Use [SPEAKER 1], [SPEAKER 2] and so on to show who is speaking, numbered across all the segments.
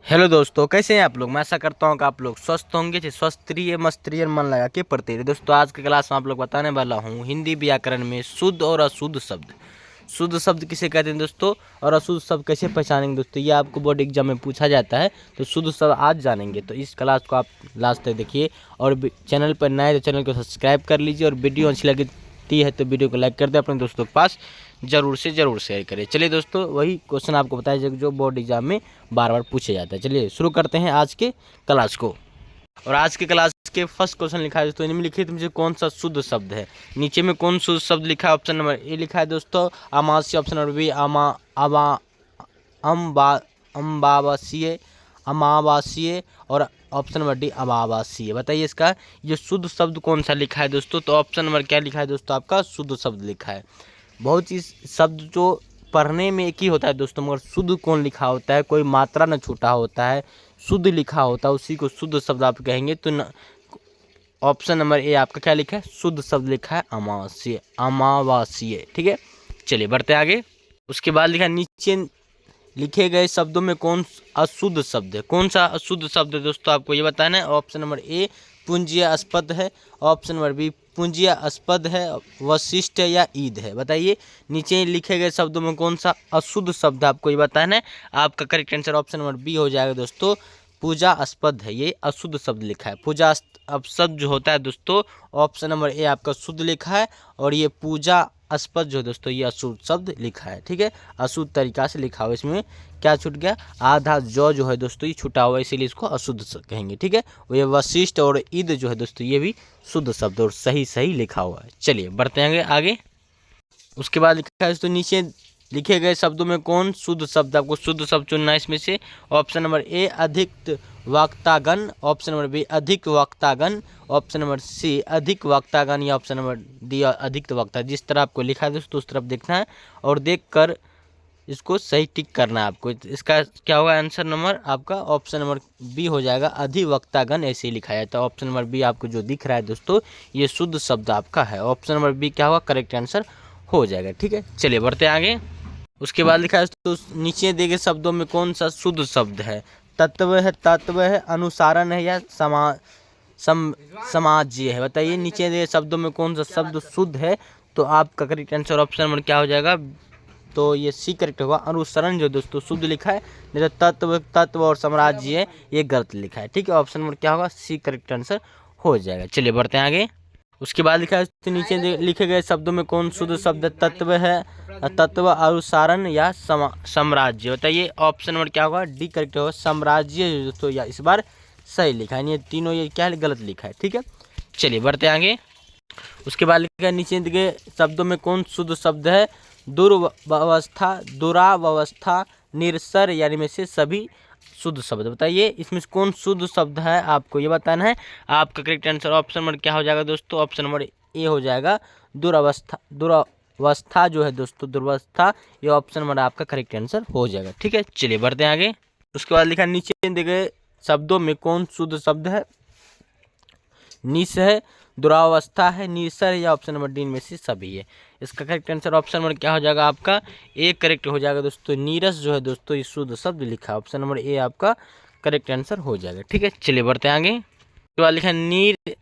[SPEAKER 1] Hello दोस्तों, कैसे हैं आप लोग। मैं आशा करता हूं कि आप लोग स्वस्थ होंगे। स्वस्थ रहिए, मस्त रहिए, मन लगा के पढ़ते रहिए। दोस्तों आज की क्लास में आप लोग बताने वाला हूं हिंदी व्याकरण में शुद्ध और अशुद्ध शब्द। शुद्ध शब्द किसे कहते हैं दोस्तों, और अशुद्ध शब्द कैसे पहचानेंगे दोस्तों, ये आपको बोर्ड एग्जाम में पूछा जाता है। तो शुद्ध शब्द आज जानेंगे, तो इस क्लास को आप लास्ट तक देखिए। और चैनल पर नए तो चैनल को सब्सक्राइब कर लीजिए, और वीडियो अच्छी लगती है तो वीडियो को लाइक कर दे, अपने दोस्तों के पास जरूर से जरूर शेयर करें। चलिए दोस्तों, वही क्वेश्चन आपको बताया जाएगा जो बोर्ड एग्जाम में बार बार पूछा जाता है। चलिए शुरू करते हैं आज के क्लास को। और आज के क्लास के फर्स्ट क्वेश्चन लिखा है दोस्तों, निम्नलिखित में से कौन सा शुद्ध शब्द है। नीचे में कौन शुद्ध शब्द लिखा है, ऑप्शन नंबर ए लिखा है दोस्तों अमावस्या, ऑप्शन नंबर बी अम्बावासीय, अमावासीय, और ऑप्शन नंबर डी अमावासीय। बताइए इसका ये शुद्ध शब्द कौन सा लिखा है दोस्तों। तो ऑप्शन नंबर क्या लिखा है दोस्तों, आपका शुद्ध शब्द लिखा है। बहुत ही शब्द जो पढ़ने में एक ही होता है दोस्तों, मगर शुद्ध कौन लिखा होता है, कोई मात्रा न छूटा होता है, शुद्ध लिखा होता है, उसी को शुद्ध शब्द आप कहेंगे। तो ऑप्शन नंबर ए आपका क्या लिखा है, शुद्ध शब्द लिखा है अमावास्य, अमावासीय। ठीक है, चलिए बढ़ते आगे। उसके बाद लिखा नीचे लिखे गए शब्दों में कौन अशुद्ध शब्द है। कौन सा अशुद्ध शब्द है दोस्तों, आपको ये बताना है। ऑप्शन नंबर ए पुंजीयास्पद है, ऑप्शन नंबर बी पुंजीयास्पद है, वशिष्ठ या ईद है। बताइए नीचे लिखे गए शब्दों में कौन सा अशुद्ध शब्द है, आपको ये बताना है। आपका correct answer option number B हो जाएगा दोस्तों, पूजास्पद है, ये अशुद्ध शब्द लिखा है। पूजास्पद जो होता है दोस्तों, ऑप्शन नंबर ए आपका शुद्ध लिखा है, और ये पूजास्पद जो है दोस्तों, ये अशुद्ध शब्द लिखा है। ठीक है, अशुद्ध तरीका से लिखा हुआ, इसमें क्या छूट गया, आधा जो है दोस्तों ये छूटा हुआ है, इसीलिए इसको अशुद्ध कहेंगे। ठीक है, ये वशिष्ठ और ईद जो है दोस्तों, ये भी शुद्ध शब्द और सही सही लिखा हुआ है। चलिए बढ़ते हैं आगे। उसके बाद लिखा है दोस्तों नीचे लिखे गए शब्दों में कौन शुद्ध शब्द, आपको शुद्ध शब्द चुनना है इसमें से। ऑप्शन नंबर ए अधिक वक्तागण, ऑप्शन नंबर बी अधिक वक्तागण, ऑप्शन नंबर सी अधिक वक्तागण, या ऑप्शन नंबर डी अधिक वक्ता। जिस तरह आपको लिखा है दोस्तों उस तरफ देखना है और देखकर इसको सही टिक करना है आपको। इसका क्या होगा आंसर नंबर आपका, ऑप्शन नंबर बी हो जाएगा अधिवक्तागण, ऐसे ही लिखा है। तो ऑप्शन नंबर बी आपको जो दिख रहा है दोस्तों, ये शुद्ध शब्द आपका है। ऑप्शन नंबर बी क्या होगा, करेक्ट आंसर हो जाएगा। ठीक है, चलिए बढ़ते आगे। उसके बाद लिखा है तो नीचे दिए गए शब्दों में कौन सा शुद्ध शब्द है। तत्व है, अनुसारण है, या समाज्य है। बताइए नीचे दिए शब्दों में कौन सा शब्द शुद्ध है। तो आपका करेक्ट आंसर ऑप्शन नंबर क्या हो जाएगा, तो ये सी करेक्ट होगा। अनुसरण जो दोस्तों शुद्ध लिखा है, नहीं तो तत्व और साम्राज्य है, ये गलत लिखा है। ठीक है, ऑप्शन नंबर क्या होगा, सी करेक्ट आंसर हो जाएगा। चलिए बढ़ते हैं आगे। उसके बाद लिखा है तो नीचे लिखे गए शब्दों में कौन शुद्ध शब्द तत्व है, तत्व, अनुसारण या साम्राज्य। बताइए ऑप्शन नंबर क्या होगा, डी करेक्ट होगा, साम्राज्य दोस्तों, या इस बार सही लिखा है। ये तीनों ये क्या है, गलत लिखा है। ठीक है, चलिए बढ़ते आगे। उसके बाद लिखा है नीचे दिए शब्दों में कौन शुद्ध शब्द है। दुर्व्यवस्था, दुरावस्था, निरसर, यानी में से सभी शुद्ध शब्द। बताइए इसमें से कौन शुद्ध शब्द है, आपको ये बताना है। आपका करेक्ट आंसर ऑप्शन नंबर क्या हो जाएगा दोस्तों, ऑप्शन नंबर ए हो जाएगा, दुरावस्था। दुरावस्था जो है दोस्तों, दुर्वस्था, ये ऑप्शन नंबर आपका करेक्ट आंसर हो जाएगा। ठीक है, चलिए बढ़ते हैं आगे। उसके बाद लिखा नीचे दिए गए शब्दों में कौन शुद्ध शब्द है। निस है, दुरावस्था है, निसर, या ऑप्शन नंबर डी में से सभी है। इसका करेक्ट आंसर ऑप्शन नंबर क्या हो जाएगा, आपका ए करेक्ट हो जाएगा दोस्तों। नीरस जो है दोस्तों, ये शुद्ध शब्द लिखा है, ऑप्शन नंबर ए आपका करेक्ट आंसर हो जाएगा। ठीक है, चलिए बढ़ते हैं आगे। उसके बाद लिखा है नीर,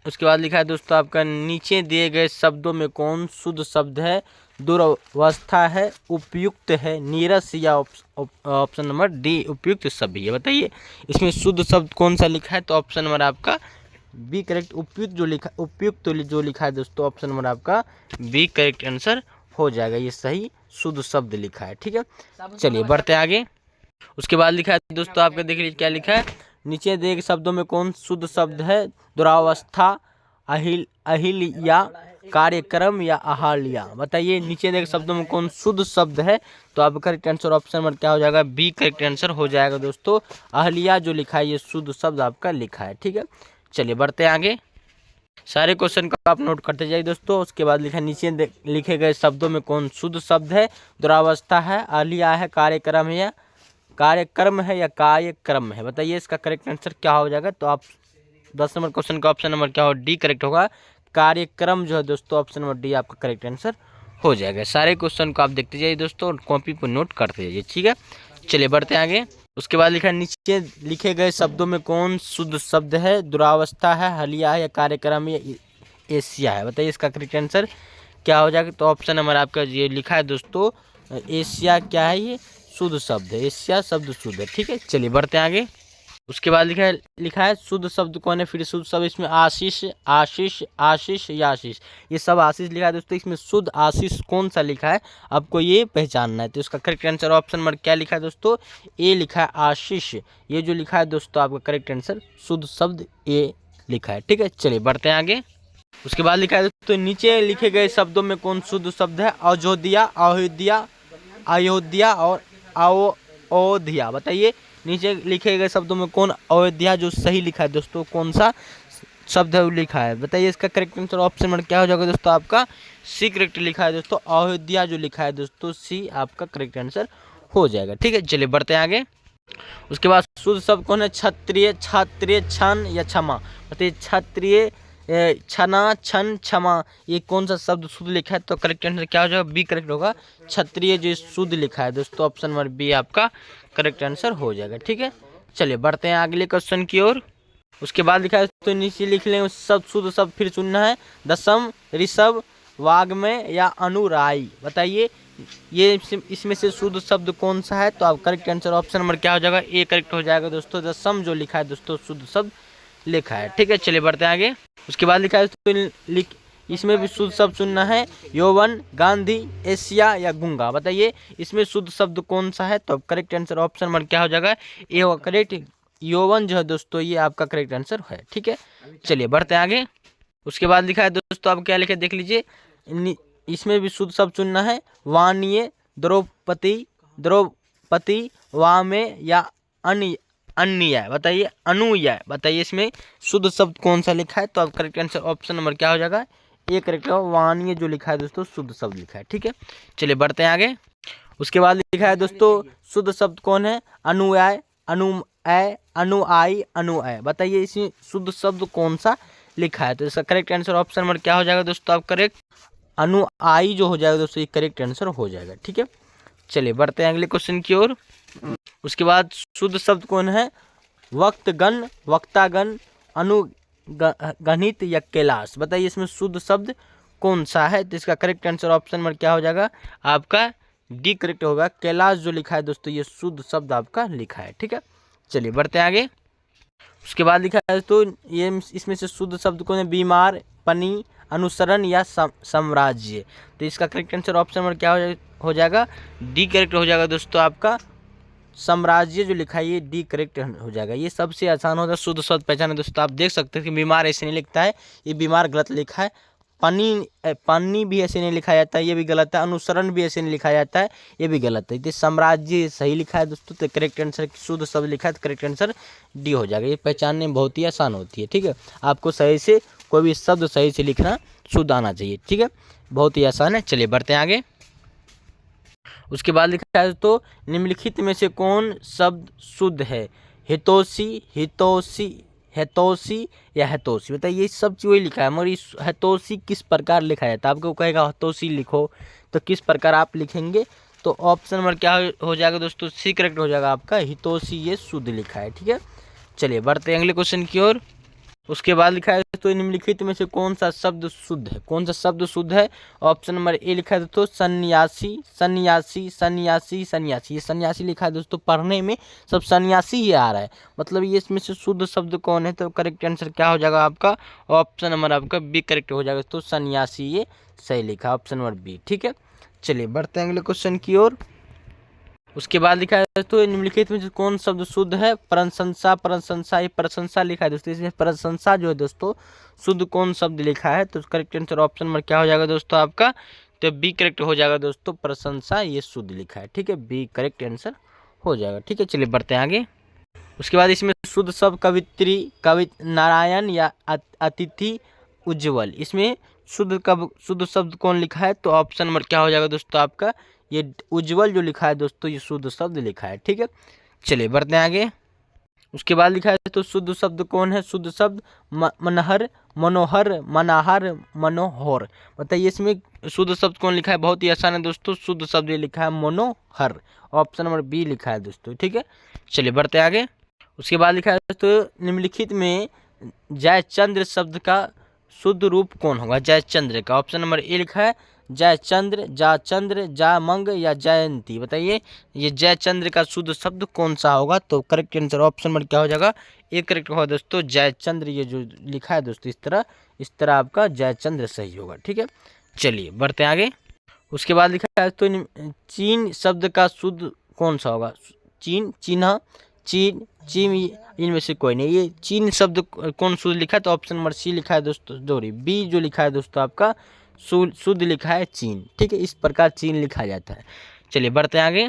[SPEAKER 1] उसके बाद लिखा है दोस्तों आपका नीचे दिए गए शब्दों में कौन शुद्ध शब्द है। दुरावस्था है, उपयुक्त है, नीरस, या ऑप्शन नंबर डी उपयुक्त सभी है। बताइए इसमें शुद्ध शब्द कौन सा लिखा है। तो ऑप्शन नंबर आपका बी करेक्ट, उपयुक्त जो लिखा, उपयुक्त जो लिखा है दोस्तों, ऑप्शन नंबर आपका बी करेक्ट आंसर हो जाएगा, ये सही शुद्ध शब्द लिखा है। ठीक है, चलिए बढ़ते आगे। उसके बाद लिखा है दोस्तों आपका देख लीजिए क्या लिखा है। नीचे दिए गए शब्दों में कौन शुद्ध शब्द है। दुरावस्था, अहिल्या, कार्यक्रम, या अहाल्या। बताइए नीचे दिए गए शब्दों में कौन शुद्ध शब्द है। तो आपका करेक्ट आंसर ऑप्शन नंबर क्या हो जाएगा, बी करेक्ट आंसर हो जाएगा दोस्तों। अहिल्या जो लिखा है ये शुद्ध शब्द आपका लिखा है। ठीक है, चलिए बढ़ते हैं आगे। सारे क्वेश्चन को आप नोट करते जाइए दोस्तों। उसके बाद लिखा नीचे लिखे गए शब्दों में कौन शुद्ध शब्द है। दुरावस्था है, अहिल्या है, कार्यक्रम है, या कार्यक्रम है। बताइए इसका करेक्ट आंसर क्या हो जाएगा। तो आप 10 नंबर क्वेश्चन का ऑप्शन नंबर क्या हो, डी करेक्ट होगा। कार्यक्रम जो है दोस्तों, ऑप्शन नंबर डी आपका करेक्ट आंसर हो जाएगा। सारे क्वेश्चन को आप देखते जाइए दोस्तों और कॉपी पर नोट करते जाइए। ठीक है, चलिए बढ़ते हैं आगे। उसके बाद लिखा है नीचे लिखे गए शब्दों में कौन शुद्ध शब्द है? दुरावस्था है, हलिया है, या कार्यक्रम या एशिया है? बताइए इसका करेक्ट आंसर क्या हो जाएगा? तो ऑप्शन नंबर आपका ये लिखा है दोस्तों, एशिया क्या है? ये शुद्ध शब्द है, एशिया शब्द शुद्ध है। ठीक है, चलिए बढ़ते हैं आगे। उसके बाद लिखा है शुद्ध शब्द कौन है? फिर शुद्ध शब्द इसमें आशीष, आशीष, आशीष या आशीष, ये सब आशीष लिखा है दोस्तों। इसमें शुद्ध आशीष कौन सा लिखा है आपको ये पहचानना है। तो इसका करेक्ट आंसर ऑप्शन नंबर क्या लिखा है दोस्तों? ए लिखा है आशीष। ये जो लिखा है दोस्तों आपका करेक्ट आंसर शुद्ध शब्द ए लिखा है। ठीक है, चलिए बढ़ते हैं आगे। उसके बाद लिखा है दोस्तों नीचे लिखे गए शब्दों में कौन शुद्ध शब्द है? अयोध्या, अयोध्या, अयोध्या और अयोध्या। बताइए नीचे लिखे गए शब्दों में कौन अयोध्या जो सही लिखा है दोस्तों, कौन सा शब्द है वो लिखा है? बताइए इसका करेक्ट आंसर ऑप्शन नंबर क्या हो जाएगा दोस्तों? आपका सी करेक्ट लिखा है दोस्तों, अयोध्या जो लिखा है दोस्तों सी आपका करेक्ट आंसर हो जाएगा। ठीक है, चलिए बढ़ते हैं आगे। उसके बाद शुद्ध शब्द कौन है? क्षत्रिय, क्षत्रिय, क्षण या क्षमा। बताइए क्षत्रिय, छना, छन, क्षमा, ये कौन सा शब्द शुद्ध लिखा है? तो करेक्ट आंसर क्या हो जाएगा? बी करेक्ट होगा, क्षत्रिय जो शुद्ध लिखा है दोस्तों, ऑप्शन नंबर बी आपका करेक्ट आंसर हो जाएगा। ठीक है, चलिए बढ़ते हैं अगले क्वेश्चन की ओर। उसके बाद लिखा है तो नीचे लिख लें उस सब शुद्ध शब्द फिर चुनना है। दशम, ऋषभ, वाग्मय या अनुराई। बताइए ये इसमें से शुद्ध शब्द कौन सा है? तो आप करेक्ट आंसर ऑप्शन नंबर क्या हो जाएगा? ए करेक्ट हो जाएगा दोस्तों, दशम जो लिखा है दोस्तों शुद्ध शब्द लिखा है। ठीक है, चलिए बढ़ते हैं आगे। उसके बाद लिखा है तो इसमें भी शुद्ध शब्द चुनना है। यौवन, गांधी, एशिया या गूंगा। बताइए इसमें शुद्ध शब्द कौन सा है? तो करेक्ट आंसर ऑप्शन नंबर क्या हो जाएगा? ए होगा करेक्ट, यौवन जो है दोस्तों ये आपका करेक्ट आंसर है। ठीक है, चलिए बढ़ते हैं आगे। उसके बाद लिखा है दोस्तों आप क्या लिखे देख लीजिए, इसमें भी शुद्ध शब्द चुनना है। वाणिये, द्रौपदी, द्रौपदी, वामे या अन्य। बताइए अनुय। बताइए इसमें शुद्ध शब्द कौन सा लिखा है? तो आप करेक्ट आंसर ऑप्शन नंबर क्या हो जाएगा? ये करेक्ट हो, वाणिये जो लिखा है दोस्तों शुद्ध शब्द लिखा है। ठीक है, चलिए बढ़ते हैं आगे। उसके बाद लिखा है दोस्तों शुद्ध शब्द कौन है? अनुयाय, अनुआई, अनुअय। बताइए इसमें शुद्ध शब्द कौन सा लिखा है? तो इसका करेक्ट आंसर ऑप्शन नंबर क्या हो जाएगा दोस्तों? आप करेक्ट अनुआई जो हो जाएगा दोस्तों ये करेक्ट आंसर हो जाएगा। ठीक है, चलिए बढ़ते हैं अगले क्वेश्चन की ओर। उसके बाद शुद्ध शब्द कौन है? वक्तगण, वक्तागण, अनुगणित या कैलाश। बताइए इसमें शुद्ध शब्द कौन सा है? तो इसका करेक्ट आंसर ऑप्शन नंबर क्या हो जाएगा? आपका डी करेक्ट होगा, कैलाश जो लिखा है दोस्तों ये शुद्ध शब्द आपका लिखा है। ठीक है, चलिए बढ़ते हैं आगे। उसके बाद लिखा है तो ये इसमें से शुद्ध शब्द कौन है? बीमार, पनी, अनुसरण या साम्राज्य। तो इसका करेक्ट आंसर ऑप्शन नंबर क्या हो जाएगा? डी करेक्ट हो जाएगा दोस्तों आपका, साम्राज्य जो लिखा है ये डी करेक्ट हो जाएगा। ये सबसे आसान होता है शुद्ध शब्द पहचान दोस्तों। आप देख सकते हैं कि बीमार ऐसे नहीं लिखता है, ये बीमार गलत लिखा है। पानी भी ऐसे नहीं लिखा जाता है, ये भी गलत है। अनुसरण भी ऐसे नहीं लिखा जाता है, ये भी गलत है। तो साम्राज्य सही लिखा है दोस्तों, तो करेक्ट आंसर शुद्ध शब्द लिखा है तो करेक्ट आंसर डी हो जाएगा। ये पहचानने में बहुत ही आसान होती है। ठीक है, आपको सही से कोई भी शब्द सही से लिखना शुद्ध आना चाहिए। ठीक है, बहुत ही आसान है। चलिए बढ़ते हैं आगे। उसके बाद लिखा है तो निम्नलिखित में से कौन शब्द शुद्ध है? हितोषी, हितोषी, हेतोषी या हेतोषी। बताइए ये सब चीज़ वही लिखा है, मगर इस हेतोषी किस प्रकार लिखा जाता है? आपको कहेगा हेतोषी लिखो तो किस प्रकार आप लिखेंगे? तो ऑप्शन नंबर क्या हो जाएगा दोस्तों? सी करेक्ट हो जाएगा आपका, हितोषी ये शुद्ध लिखा है। ठीक है, चलिए बढ़ते हैं अगले क्वेश्चन की ओर। उसके बाद लिखा है तो निम्नलिखित में से कौन सा शब्द शुद्ध है? कौन सा शब्द शुद्ध है? ऑप्शन नंबर ए लिखा है दोस्तों सन्यासी, सन्यासी, सन्यासी, सन्यासी। ये सन्यासी लिखा है दोस्तों, पढ़ने में सब सन्यासी ही आ रहा है, मतलब ये इसमें से शुद्ध शब्द कौन है? तो करेक्ट आंसर क्या हो जाएगा आपका? ऑप्शन नंबर आपका बी करेक्ट हो जाएगा दोस्तों, सन्यासी ये सही लिखा, ऑप्शन नंबर बी। ठीक है, चलिए बढ़ते हैं अगले क्वेश्चन की ओर। उसके बाद लिखा है तो निम्नलिखित में कौन शब्द शुद्ध है? प्रशंसा, प्रशंसा, ये प्रशंसा लिखा है दोस्तों, इसमें प्रशंसा जो है दोस्तों शुद्ध कौन शब्द लिखा है? तो करेक्ट आंसर ऑप्शन नंबर क्या हो जाएगा दोस्तों आपका? तो बी करेक्ट हो जाएगा दोस्तों, प्रशंसा ये शुद्ध लिखा है। ठीक है, बी करेक्ट आंसर हो जाएगा। ठीक है, चलिए बढ़ते हैं आगे। उसके बाद इसमें शुद्ध शब्द कवित्री, नारायण या अतिथि, उज्ज्वल। इसमें शुद्ध शब्द कौन लिखा है? तो ऑप्शन नंबर क्या हो जाएगा दोस्तों आपका? ये उज्ज्वल जो लिखा है दोस्तों ये शुद्ध शब्द लिखा है। ठीक है, चलिए बढ़ते हैं आगे। उसके बाद लिखा है दोस्तों शुद्ध शब्द कौन है? शुद्ध शब्द मनहर, मनोहर, मनाहर, मनोहर। बताइए इसमें शुद्ध शब्द कौन लिखा है? बहुत ही आसान है दोस्तों, शुद्ध शब्द ये लिखा है मनोहर, ऑप्शन नंबर बी लिखा है दोस्तों। ठीक है, चलिए बढ़ते आगे। उसके बाद लिखा है दोस्तों निम्नलिखित में जयचंद्र शब्द का शुद्ध रूप कौन होगा? जयचंद्र का ऑप्शन नंबर ए लिखा है जयचंद्र, जाचंद्र, जामंग या जयंती। बताइए ये जयचंद्र का शुद्ध शब्द कौन सा होगा? तो करेक्ट आंसर ऑप्शन नंबर क्या हो जाएगा? ए करेक्ट होगा दोस्तों जयचंद्र। ये जो लिखा है दोस्तों इस तरह आपका जयचंद्र सही होगा। ठीक है, चलिए बढ़ते आगे। उसके बाद लिखा है तो चीन शब्द का शुद्ध कौन सा होगा? चीन, चीना, चीन, चीन, इनमें से कोई नहीं। ये चीन शब्द कौन शुद्ध लिखा है? तो ऑप्शन नंबर सी लिखा है दोस्तों, सॉरी बी जो लिखा है दोस्तों आपका शुद्ध लिखा है चीन। ठीक है, इस प्रकार चीन लिखा जाता है। चलिए बढ़ते आगे।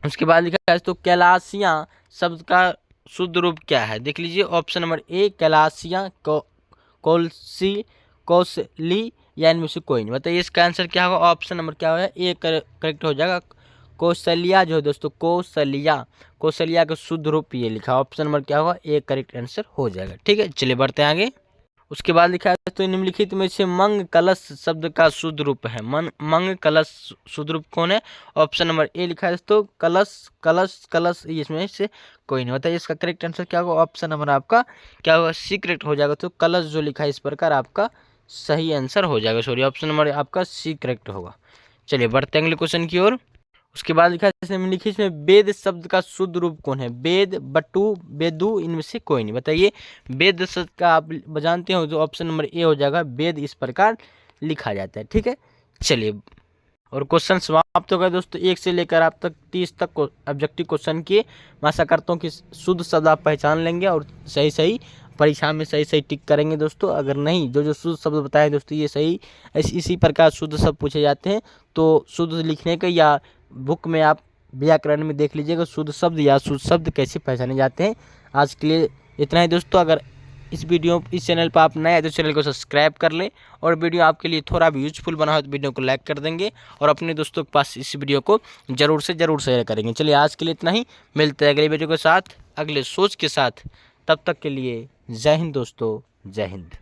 [SPEAKER 1] उसके बाद लिखा है तो कैलाशियाँ शब्द का शुद्ध रूप क्या है? देख लीजिए ऑप्शन नंबर ए कैलाशियाँ, कौलसी, कौशली या इनमें से कोई नहीं। बताइए इसका आंसर क्या होगा? ऑप्शन नंबर क्या होगा? ए करेक्ट हो जाएगा। कौशल्या जो है दोस्तों कौशल्या, कौशल्या का शुद्ध रूप ये लिखा, ऑप्शन नंबर क्या होगा? ए करेक्ट आंसर हो जाएगा। ठीक है, चलिए बढ़ते आगे। उसके बाद लिखा है तो निम्नलिखित में से मंग कलश शब्द का शुद्ध रूप है। मंग कलश शुद्ध रूप कौन है? ऑप्शन नंबर ए लिखा है दोस्तों कलश, कलश, कलश, इसमें से कोई नहीं। बताइए इसका करेक्ट आंसर क्या होगा? ऑप्शन नंबर आपका क्या होगा? सी करेक्ट हो जाएगा। तो कलश जो लिखा है इस प्रकार आपका सही आंसर हो जाएगा, सॉरी ऑप्शन नंबर आपका सी करेक्ट होगा। चलिए बढ़ते हैं अगले क्वेश्चन की ओर। उसके बाद लिखा है निम्नलिखित में वेद शब्द का शुद्ध रूप कौन है? वेद, बटू, वेदू, इनमें से कोई नहीं। बताइए वेद शब्द का आप जानते हो, जो ऑप्शन नंबर ए हो जाएगा। वेद इस प्रकार लिखा जाता है। ठीक है, चलिए और क्वेश्चन समाप्त हो गए दोस्तों। 1 से लेकर आप तक 30 तक ऑब्जेक्टिव क्वेश्चन किए। मैं आशा करता हूँ कि शुद्ध शब्द आप पहचान लेंगे और सही सही परीक्षा में सही सही टिक करेंगे दोस्तों। अगर नहीं, जो शुद्ध शब्द बताए दोस्तों ये सही इसी प्रकार शुद्ध शब्द पूछे जाते हैं। तो शुद्ध लिखने के या बुक में आप व्याकरण में देख लीजिएगा शुद्ध शब्द या शुद्ध शब्द कैसे पहचाने जाते हैं। आज के लिए इतना ही दोस्तों। अगर इस चैनल पर आप नए हैं तो चैनल को सब्सक्राइब कर लें, और वीडियो आपके लिए थोड़ा भी यूजफुल बना हो तो वीडियो को लाइक कर देंगे और अपने दोस्तों के पास इस वीडियो को जरूर से जरूर शेयर करेंगे। चलिए आज के लिए इतना ही, मिलते हैं अगले वीडियो के साथ, अगले सोच के साथ। तब तक के लिए जय हिंद दोस्तों, जय हिंद।